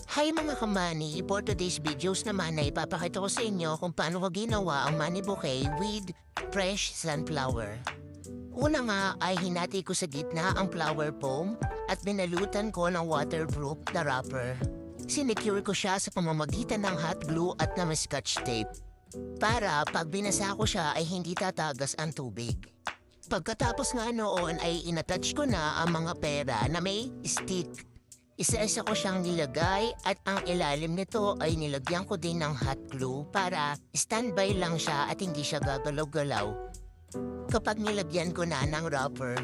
Hi mga kamani, for today's videos naman ay ipapakita ko sa inyo kung paano ko ginawa ang money bouquet with fresh sunflower. Una nga ay hinati ko sa gitna ang flower foam at binalutan ko ng waterproof na wrapper. Sinecure ko siya sa pamamagitan ng hot glue at ng scotch tape para pag binasa ko siya ay hindi tatagas ang tubig. Pagkatapos nga noon ay inattach ko na ang mga pera na may stick. Isa-isa ko siyang nilagay at ang ilalim nito ay nilagyan ko din ng hot glue para standby lang siya at hindi siya gagalaw-galaw. Kapag nilagyan ko na ng wrapper,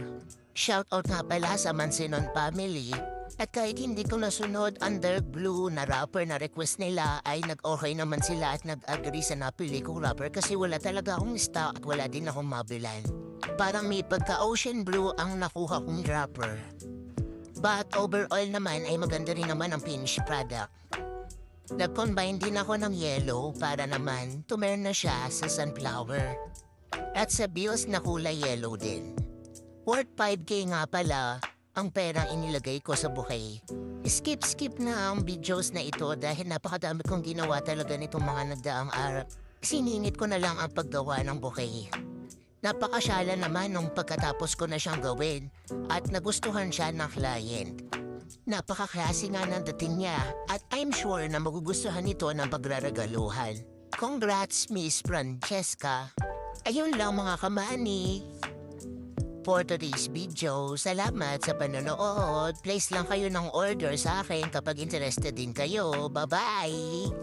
shoutout nga pala sa Mansinon family at kahit hindi ko nasunod ang dark blue na wrapper na request nila ay nag-okay naman sila at nag-agree sa napili kong wrapper kasi wala talaga akong stock at wala din akong mabilan. Parang may pagka-ocean blue ang nakuha kong wrapper. But overall naman ay maganda rin naman ang finished product. Nag-combine din ako ng yellow para naman tumer na siya sa sunflower. At sa bills na kulay yellow din. Worth 5K nga pala ang perang inilagay ko sa bouquet. Skip na ang videos na ito dahil napakadami kong ginawa talaga nitong mga nagdaang araw. Siningit ko na lang ang paggawa ng bouquet. Napakasyala naman nung pagkatapos ko na siyang gawin at nagustuhan siya ng client. Napakaklase nga ng dating niya at I'm sure na magugustuhan nito ng pagraragaluhan. Congrats, Miss Francesca! Ayun lang mga kamani. For today's video, salamat sa panonood. Place lang kayo ng order sa akin kapag interested din kayo. Bye-bye!